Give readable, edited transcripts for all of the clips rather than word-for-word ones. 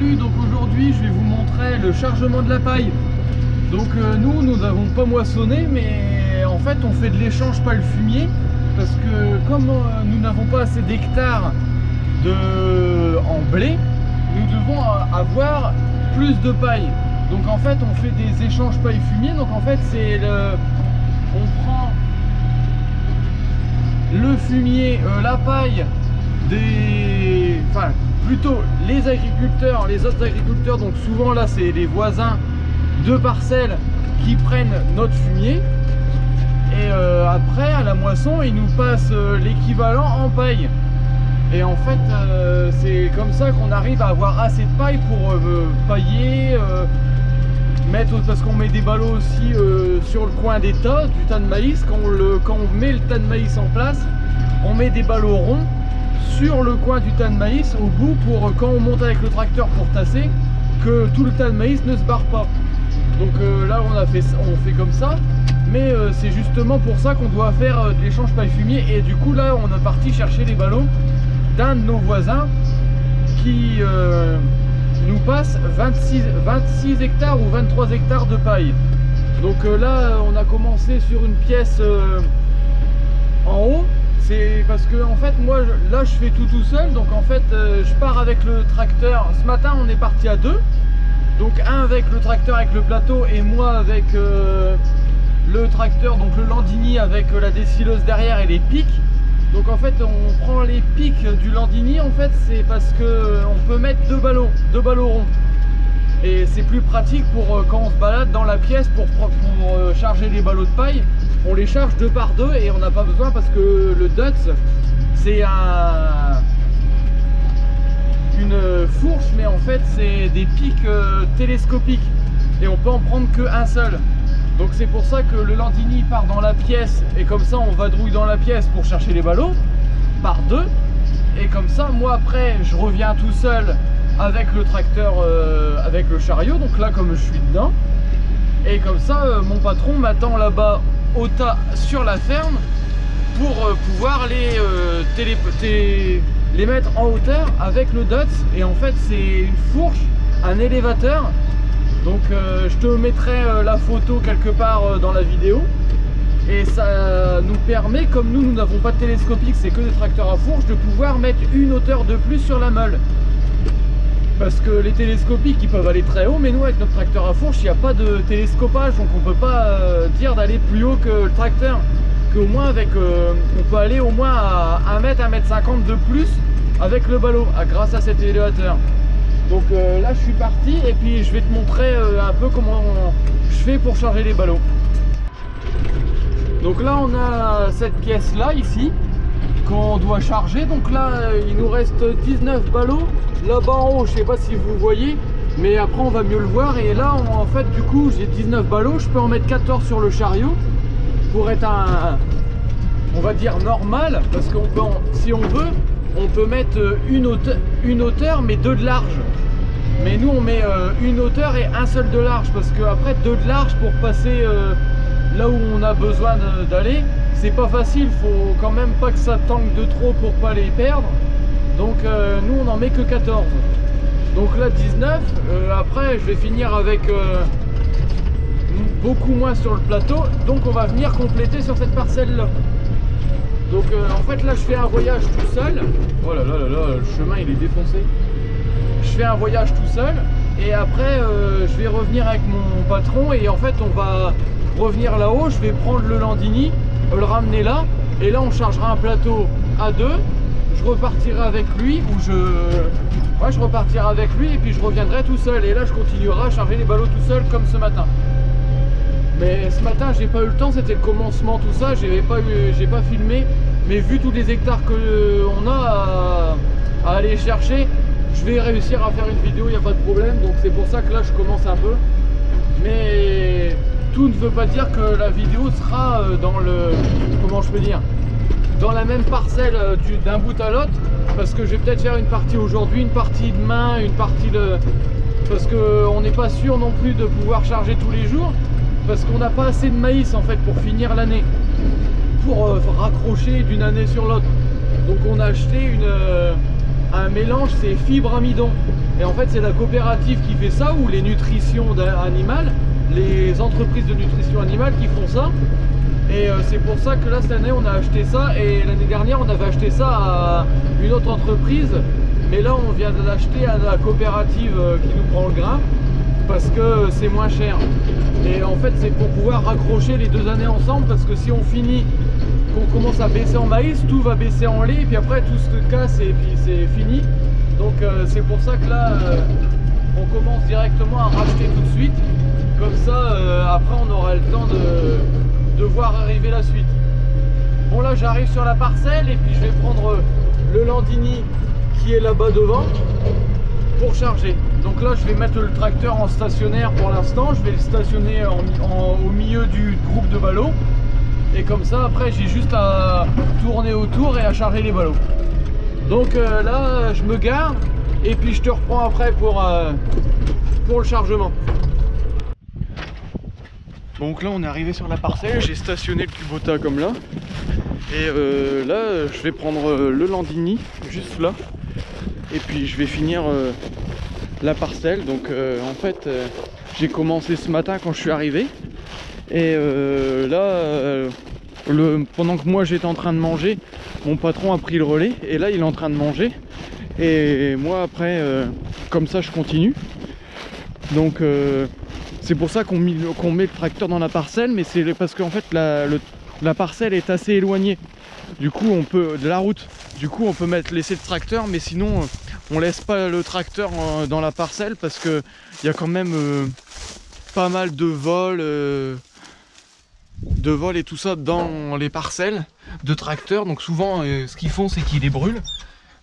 Salut, donc aujourd'hui je vais vous montrer le chargement de la paille. Donc nous n'avons pas moissonné, mais en fait on fait de l'échange paille fumier parce que comme nous n'avons pas assez d'hectares en blé, nous devons avoir plus de paille. Donc en fait on fait des échanges paille fumier. Donc en fait c'est on prend le fumier, la paille plutôt les agriculteurs, les autres agriculteurs, donc souvent là c'est les voisins de parcelles qui prennent notre fumier et après à la moisson ils nous passent l'équivalent en paille. Et en fait c'est comme ça qu'on arrive à avoir assez de paille pour pailler, parce qu'on met des ballots aussi sur le coin des tas, du tas de maïs. Quand on met le tas de maïs en place, on met des ballots ronds sur le coin du tas de maïs au bout pour quand on monte avec le tracteur pour tasser, que tout le tas de maïs ne se barre pas. Donc là on fait comme ça, mais c'est justement pour ça qu'on doit faire de l'échange paille fumier. Et du coup là on est parti chercher les ballots d'un de nos voisins qui nous passe 26 hectares ou 23 hectares de paille. Donc là on a commencé sur une pièce en haut. C'est parce que en fait moi là je fais tout seul, donc en fait je pars avec le tracteur. Ce matin on est parti à deux, donc un avec le tracteur avec le plateau et moi avec le tracteur, donc le Landini avec la décileuse derrière et les pics. Donc en fait on prend les pics du Landini, en fait c'est parce que on peut mettre deux ballots ronds et c'est plus pratique pour quand on se balade dans la pièce pour charger les ballots de paille. On les charge deux par deux et on n'a pas besoin parce que le Dutz c'est une fourche, mais en fait c'est des pics télescopiques et on peut en prendre qu'un seul. Donc c'est pour ça que le Landini part dans la pièce et comme ça on vadrouille dans la pièce pour chercher les ballots par deux, et comme ça moi après je reviens tout seul avec le tracteur, avec le chariot, donc là comme je suis dedans, et comme ça mon patron m'attend là-bas au tas sur la ferme pour pouvoir les mettre en hauteur avec le Dutz. Et en fait c'est une fourche, un élévateur. Donc je te mettrai la photo quelque part dans la vidéo. Et ça nous permet, comme nous n'avons pas de télescopique, c'est que des tracteurs à fourche, de pouvoir mettre une hauteur de plus sur la meule. Parce que les télescopiques ils peuvent aller très haut, mais nous avec notre tracteur à fourche il n'y a pas de télescopage, donc on peut pas dire d'aller plus haut que le tracteur. Qu'au moins avec on peut aller au moins à 1 mètre, 1 mètre 50 de plus avec le ballot grâce à cet élévateur. Donc là je suis parti et puis je vais te montrer un peu comment je fais pour charger les ballots. Donc là on a cette pièce là ici qu'on doit charger. Donc là il nous reste 19 ballots là-bas en haut, je sais pas si vous voyez, mais après on va mieux le voir. Et là en fait du coup j'ai 19 ballots, je peux en mettre 14 sur le chariot pour être on va dire normal, parce qu'on peut si on veut on peut mettre une hauteur mais deux de large. Mais nous on met une hauteur et un seul de large, parce que après deux de large pour passer là où on a besoin d'aller, c'est pas facile, faut quand même pas que ça tangue de trop pour pas les perdre. Donc nous on en met que 14. Donc là 19, après je vais finir avec beaucoup moins sur le plateau, donc on va venir compléter sur cette parcelle là. Donc en fait là je fais un voyage tout seul. Oh là là là là, le chemin il est défoncé. Je fais un voyage tout seul et après je vais revenir avec mon patron, et en fait on va revenir là-haut, je vais prendre le Landini, le ramener là, et là on chargera un plateau à deux. Je repartirai avec lui, je repartirai avec lui et puis je reviendrai tout seul, et là je continuerai à charger les ballots tout seul comme ce matin. Mais ce matin j'ai pas eu le temps, c'était le commencement tout ça, j'ai pas filmé, mais vu tous les hectares que on a à aller chercher, je vais réussir à faire une vidéo, il n'y a pas de problème. Donc c'est pour ça que là je commence un peu, mais tout ne veut pas dire que la vidéo sera dans le, comment je peux dire, dans la même parcelle d'un bout à l'autre, parce que je vais peut-être faire une partie aujourd'hui, une partie demain, une partie parce qu'on n'est pas sûr non plus de pouvoir charger tous les jours, parce qu'on n'a pas assez de maïs en fait pour finir l'année, pour raccrocher d'une année sur l'autre. Donc on a acheté un mélange, c'est fibre amidon. Et en fait c'est la coopérative qui fait ça, ou les nutritions animales, les entreprises de nutrition animale qui font ça. Et c'est pour ça que là cette année on a acheté ça, et l'année dernière on avait acheté ça à une autre entreprise, mais là on vient de l'acheter à la coopérative qui nous prend le grain parce que c'est moins cher. Et en fait c'est pour pouvoir raccrocher les 2 années ensemble, parce que si on finit, qu'on commence à baisser en maïs, tout va baisser en lait, et puis après tout se casse et puis c'est fini. Donc c'est pour ça que là on commence directement à racheter tout de suite, comme ça après on aura le temps de voir arriver la suite. Bon, là j'arrive sur la parcelle et puis je vais prendre le Landini qui est là-bas devant pour charger. Donc là je vais mettre le tracteur en stationnaire pour l'instant, je vais le stationner au milieu du groupe de ballots, et comme ça après j'ai juste à tourner autour et à charger les ballots. Donc là je me gare et puis je te reprends après pour le chargement. Donc là on est arrivé sur la parcelle, j'ai stationné le Kubota comme là, et là je vais prendre le Landini juste là, et puis je vais finir la parcelle. Donc en fait j'ai commencé ce matin quand je suis arrivé, et là pendant que moi j'étais en train de manger, mon patron a pris le relais, et là il est en train de manger, et moi après comme ça je continue. Donc c'est pour ça qu'on met le tracteur dans la parcelle, mais c'est parce qu'en fait la parcelle est assez éloignée du coup on peut de la route, du coup on peut laisser le tracteur, mais sinon on laisse pas le tracteur dans la parcelle, parce que il y a quand même pas mal de vols et tout ça dans les parcelles de tracteurs. Donc souvent ce qu'ils font c'est qu'ils les brûlent.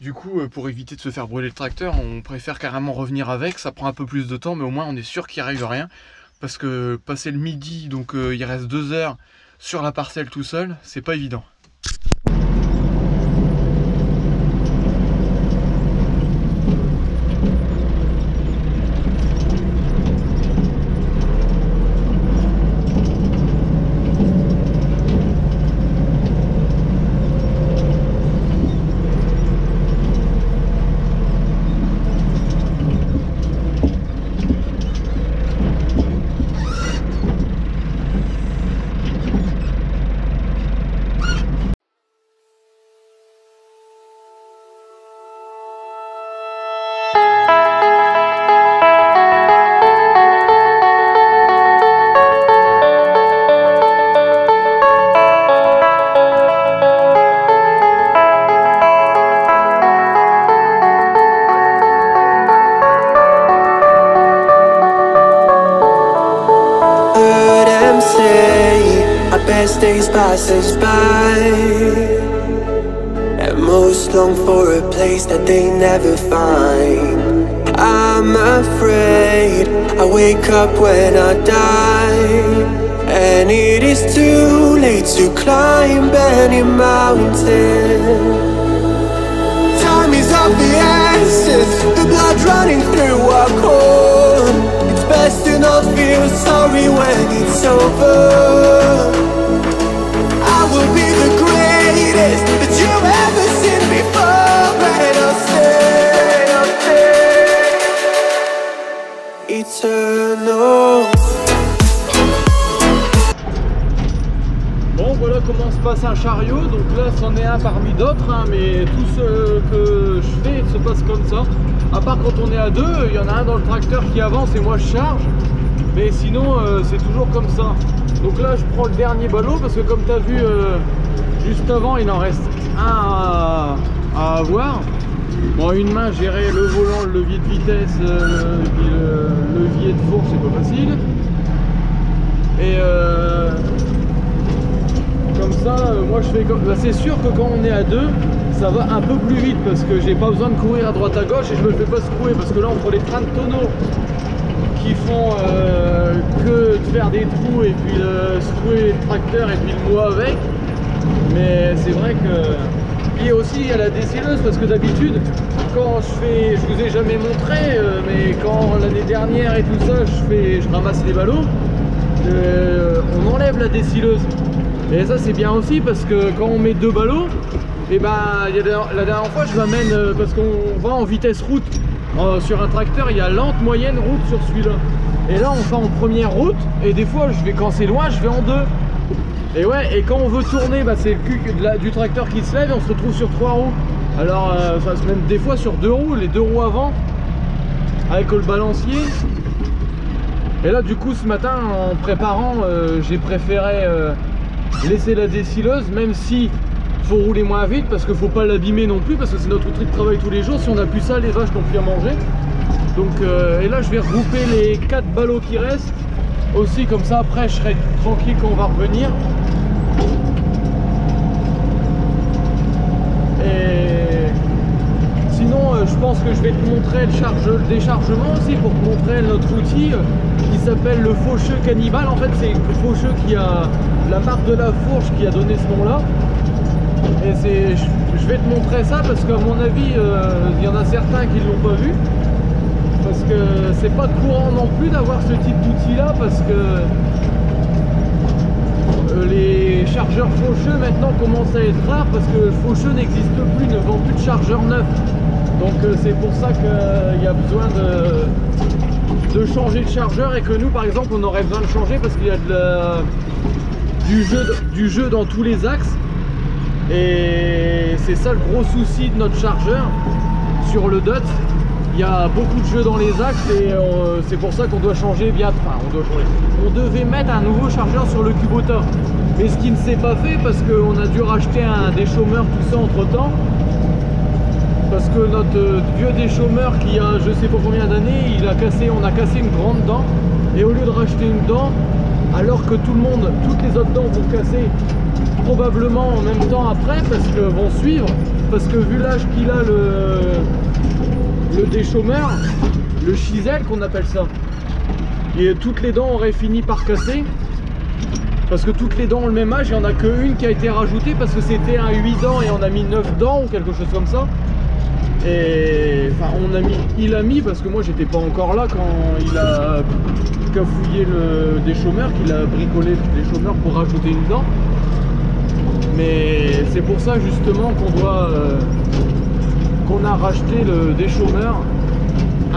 Du coup pour éviter de se faire brûler le tracteur, on préfère carrément revenir avec. Ça prend un peu plus de temps, mais au moins on est sûr qu'il arrive rien, parce que passer le midi, donc il reste 2 heures sur la parcelle tout seul, c'est pas évident. Best days pass us by, and most long for a place that they never find. I'm afraid I wake up when I die, and it is too late to climb any mountain. Time is of the essence, the blood running through our core. It's best to not feel sorry when it's over. I will be the greatest that you've ever seen before, and I'll stay eternal. Bon, voilà comment se passe un chariot. Donc là c'en est un parmi d'autres, hein, mais tout ce que je fais se passe comme ça. À part quand on est à deux, il y en a un dans le tracteur qui avance et moi je charge, mais sinon c'est toujours comme ça. Donc là je prends le dernier ballot, parce que comme tu as vu juste avant, il en reste un à avoir. Bon, une main gérer le volant, le levier de vitesse, puis le levier de fourche, c'est pas facile. Et comme ça, moi je fais comme... Bah, c'est sûr que quand on est à deux, ça va un peu plus vite, parce que j'ai pas besoin de courir à droite à gauche, et je me fais pas secouer, parce que là entre les trains de tonneaux qui font que de faire des trous, et puis secouer le tracteur et puis le mois avec. Mais c'est vrai que... Et aussi il y a la décileuse, parce que d'habitude quand je vous ai jamais montré, mais quand l'année dernière et tout ça je ramasse les ballots, on enlève la décileuse. Et ça c'est bien aussi, parce que quand on met deux ballots, Et ben la dernière fois je m'amène parce qu'on va en vitesse route sur un tracteur, il y a lente, moyenne, route sur celui-là. Et là on va en première route et des fois quand c'est loin je vais en 2. Et ouais, et quand on veut tourner, bah, c'est le cul du tracteur qui se lève et on se retrouve sur 3 roues. Alors même des fois sur 2 roues, les 2 roues avant avec le balancier. Et là du coup ce matin en préparant j'ai préféré laisser la décileuse, même si faut rouler moins vite parce qu'il faut pas l'abîmer non plus, parce que c'est notre outil de travail tous les jours. Si on n'a plus ça, les vaches n'ont plus à manger. Donc et là je vais regrouper les 4 ballots qui restent aussi, comme ça après je serai tranquille quand on va revenir. Et sinon je pense que je vais te montrer le déchargement aussi, pour te montrer notre outil qui s'appelle le Faucheux Cannibale. En fait c'est le Faucheux qui a la marque de la fourche qui a donné ce nom là. Et je vais te montrer ça parce qu'à mon avis il y en a certains qui ne l'ont pas vu, parce que c'est pas courant non plus d'avoir ce type d'outil là, parce que les chargeurs Faucheux maintenant commencent à être rares, parce que Faucheux n'existe plus, ne vend plus de chargeurs neufs. Donc c'est pour ça qu'il y a besoin de changer de chargeur, et que nous par exemple on aurait besoin de changer parce qu'il y a du jeu dans tous les axes. Et c'est ça le gros souci de notre chargeur sur le DOT. Il y a beaucoup de jeux dans les axes et c'est pour ça qu'on doit changer bientôt. Enfin, on devait mettre un nouveau chargeur sur le Kubota, mais ce qui ne s'est pas fait parce qu'on a dû racheter un déchômeur, tout ça entre temps. Parce que notre vieux déchômeur qui a je sais pas combien d'années, on a cassé une grande dent. Et au lieu de racheter une dent, alors que toutes les autres dents vont casser probablement en même temps après, parce que vont suivre, parce que vu l'âge qu'il a le déchômeur, le chisel qu'on appelle ça, et toutes les dents auraient fini par casser, parce que toutes les dents ont le même âge. Il n'y en a qu'une qui a été rajoutée parce que c'était un 8 dents et on a mis 9 dents ou quelque chose comme ça. Et enfin il a mis parce que moi j'étais pas encore là quand il a cafouillé le déchômeur, qu'il a bricolé le déchômeur pour rajouter une dent. Mais c'est pour ça justement qu'on a racheté le déchômeur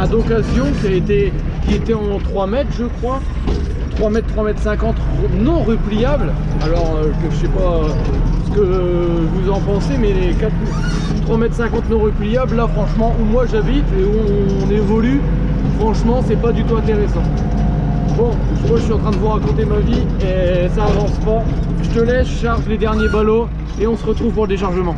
à d'occasion, qui était en 3 mètres je crois, 3 mètres 50 non repliable. Alors que je sais pas ce que vous en pensez, mais les 3 mètres 50 non repliables, là franchement où moi j'habite et où on évolue, franchement c'est pas du tout intéressant. Bon, moi je suis en train de vous raconter ma vie et ça avance pas. Je te laisse, je charge les derniers ballots et on se retrouve pour le déchargement.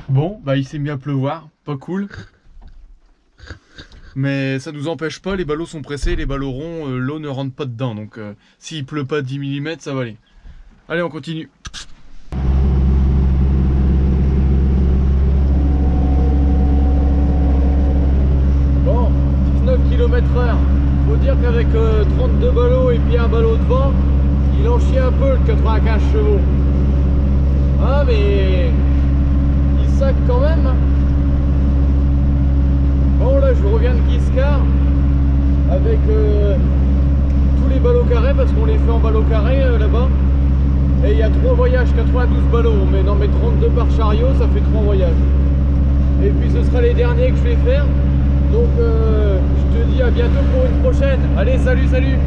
Bon, bah il s'est mis à pleuvoir, pas cool. Mais ça nous empêche pas, les ballots sont pressés, les ballots ronds, l'eau ne rentre pas dedans. Donc s'il pleut pas 10 mm, ça va aller. Allez, on continue. Bon, 19 km/h. Faut dire qu'avec 32 ballots et puis un ballot devant, il en chie un peu le 95 chevaux. Ah mais il sac quand même. Bon là je reviens de Guiscard avec tous les ballots carrés, parce qu'on les fait en ballots carrés là-bas. Et il y a 3 voyages, 92 ballots, mais non mais 32 par chariot, ça fait 3 voyages. Et puis ce sera les derniers que je vais faire. Donc je te dis à bientôt pour une prochaine. Allez, salut, salut!